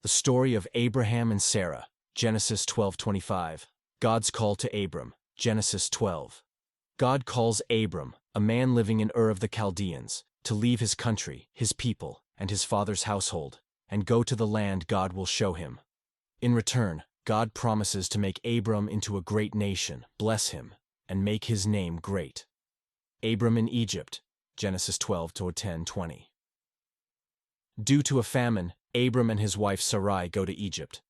The story of Abraham and Sarah, Genesis 12:25. God's call to Abram, Genesis 12. God calls Abram, a man living in Ur of the Chaldeans, to leave his country, his people, and his father's household, and go to the land God will show him. In return, God promises to make Abram into a great nation, bless him, and make his name great. Abram in Egypt, Genesis 12:10-20. Due to a famine, Abram and his wife Sarai go to Egypt.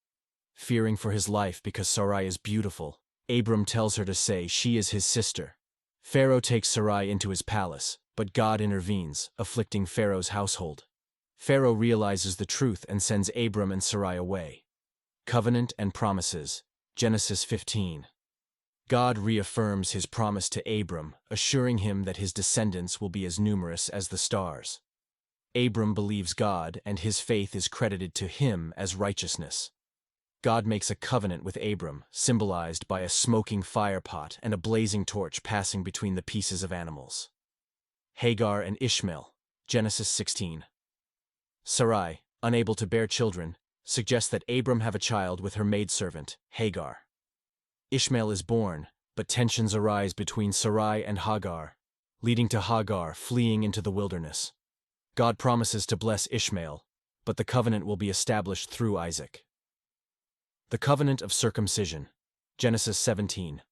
Fearing for his life because Sarai is beautiful, Abram tells her to say she is his sister. Pharaoh takes Sarai into his palace, but God intervenes, afflicting Pharaoh's household. Pharaoh realizes the truth and sends Abram and Sarai away. Covenant and promises, Genesis 15. God reaffirms his promise to Abram, assuring him that his descendants will be as numerous as the stars. Abram believes God, and his faith is credited to him as righteousness. God makes a covenant with Abram, symbolized by a smoking fire pot and a blazing torch passing between the pieces of animals. Hagar and Ishmael, Genesis 16. Sarai, unable to bear children, suggests that Abram have a child with her maidservant, Hagar. Ishmael is born, but tensions arise between Sarai and Hagar, leading to Hagar fleeing into the wilderness. God promises to bless Ishmael, but the covenant will be established through Isaac. The covenant of circumcision, Genesis 17.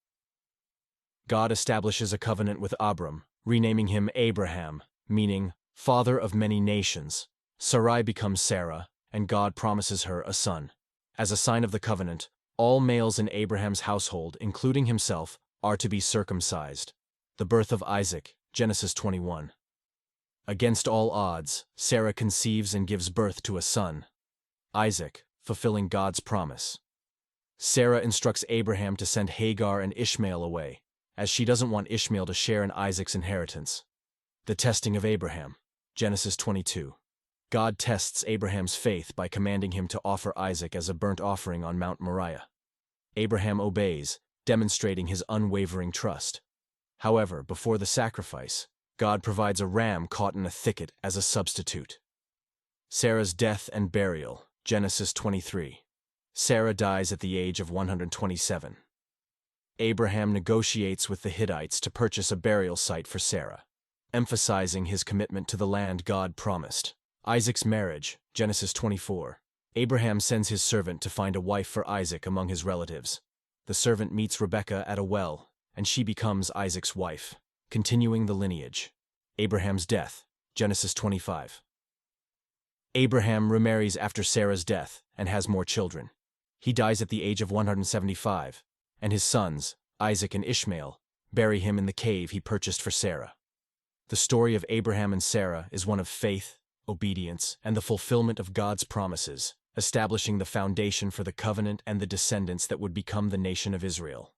God establishes a covenant with Abram, renaming him Abraham, meaning father of many nations. Sarai becomes Sarah, and God promises her a son. As a sign of the covenant, all males in Abraham's household, including himself, are to be circumcised. The birth of Isaac, Genesis 21. Against all odds, Sarah conceives and gives birth to a son, Isaac, fulfilling God's promise. Sarah instructs Abraham to send Hagar and Ishmael away, as she doesn't want Ishmael to share in Isaac's inheritance. The testing of Abraham, Genesis 22. God tests Abraham's faith by commanding him to offer Isaac as a burnt offering on Mount Moriah. Abraham obeys, demonstrating his unwavering trust. However, before the sacrifice, God provides a ram caught in a thicket as a substitute. Sarah's death and burial, Genesis 23. Sarah dies at the age of 127. Abraham negotiates with the Hittites to purchase a burial site for Sarah, emphasizing his commitment to the land God promised. Isaac's marriage, Genesis 24. Abraham sends his servant to find a wife for Isaac among his relatives. The servant meets Rebekah at a well, and she becomes Isaac's wife, continuing the lineage. Abraham's death, Genesis 25. Abraham remarries after Sarah's death and has more children. He dies at the age of 175, and his sons, Isaac and Ishmael, bury him in the cave he purchased for Sarah. The story of Abraham and Sarah is one of faith, obedience, and the fulfillment of God's promises, establishing the foundation for the covenant and the descendants that would become the nation of Israel.